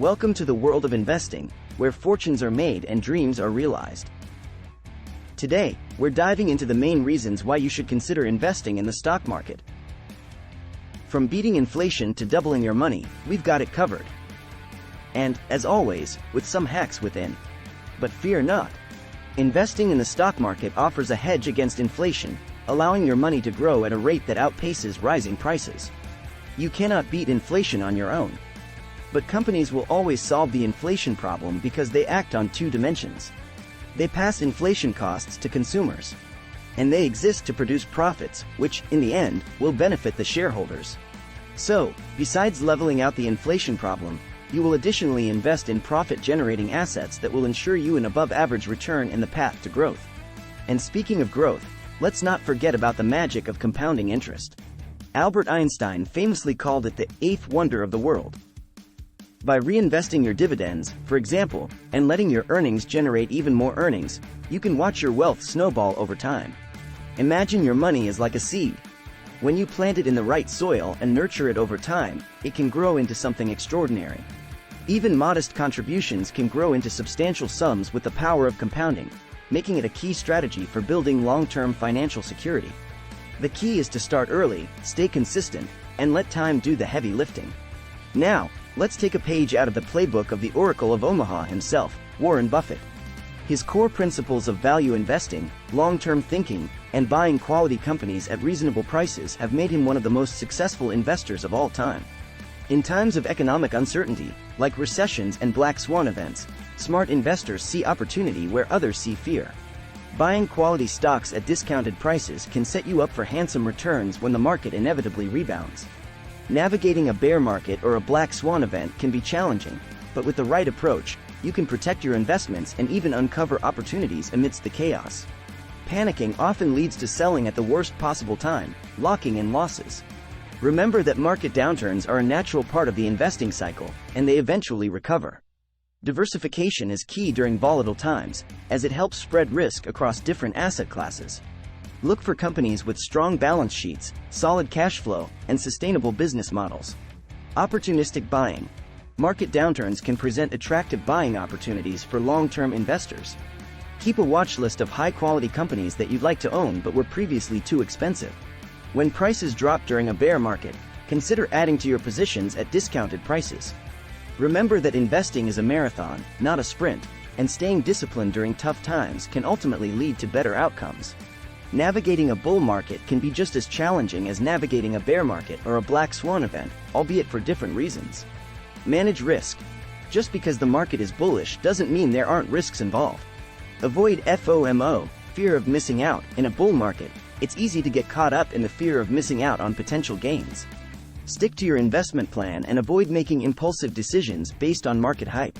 Welcome to the world of investing, where fortunes are made and dreams are realized. Today, we're diving into the main reasons why you should consider investing in the stock market. From beating inflation to doubling your money, we've got it covered. And, as always, with some hacks within. But fear not. Investing in the stock market offers a hedge against inflation, allowing your money to grow at a rate that outpaces rising prices. You cannot beat inflation on your own. But companies will always solve the inflation problem because they act on two dimensions. They pass inflation costs to consumers. And they exist to produce profits, which, in the end, will benefit the shareholders. So, besides leveling out the inflation problem, you will additionally invest in profit-generating assets that will ensure you an above-average return in the path to growth. And speaking of growth, let's not forget about the magic of compounding interest. Albert Einstein famously called it the eighth wonder of the world. By reinvesting your dividends, for example, and letting your earnings generate even more earnings, you can watch your wealth snowball over time. Imagine your money is like a seed. When you plant it in the right soil and nurture it over time, it can grow into something extraordinary. Even modest contributions can grow into substantial sums with the power of compounding, making it a key strategy for building long-term financial security. The key is to start early, stay consistent, and let time do the heavy lifting. Now, let's take a page out of the playbook of the Oracle of Omaha himself, Warren Buffett. His core principles of value investing, long-term thinking, and buying quality companies at reasonable prices have made him one of the most successful investors of all time. In times of economic uncertainty, like recessions and black swan events, smart investors see opportunity where others see fear. Buying quality stocks at discounted prices can set you up for handsome returns when the market inevitably rebounds. Navigating a bear market or a black swan event can be challenging, but with the right approach, you can protect your investments and even uncover opportunities amidst the chaos. Panicking often leads to selling at the worst possible time, locking in losses. Remember that market downturns are a natural part of the investing cycle, and they eventually recover. Diversification is key during volatile times, as it helps spread risk across different asset classes. Look for companies with strong balance sheets, solid cash flow, and sustainable business models. Opportunistic buying. Market downturns can present attractive buying opportunities for long-term investors. Keep a watch list of high-quality companies that you'd like to own but were previously too expensive. When prices drop during a bear market, consider adding to your positions at discounted prices. Remember that investing is a marathon, not a sprint, and staying disciplined during tough times can ultimately lead to better outcomes. Navigating a bull market can be just as challenging as navigating a bear market or a black swan event, albeit for different reasons. Manage risk. Just because the market is bullish doesn't mean there aren't risks involved. Avoid FOMO, fear of missing out. In a bull market, it's easy to get caught up in the fear of missing out on potential gains. Stick to your investment plan and avoid making impulsive decisions based on market hype.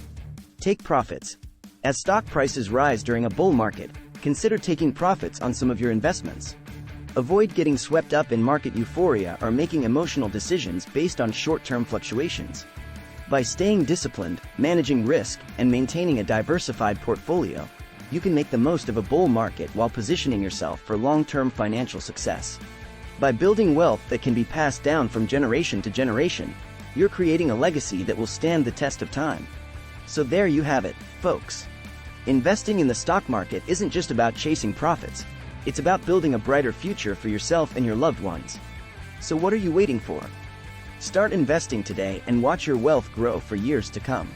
Take profits. As stock prices rise during a bull market, consider taking profits on some of your investments. Avoid getting swept up in market euphoria or making emotional decisions based on short-term fluctuations. By staying disciplined, managing risk, and maintaining a diversified portfolio, you can make the most of a bull market while positioning yourself for long-term financial success. By building wealth that can be passed down from generation to generation, you're creating a legacy that will stand the test of time. So there you have it, folks. Investing in the stock market isn't just about chasing profits, it's about building a brighter future for yourself and your loved ones. So what are you waiting for? Start investing today and watch your wealth grow for years to come.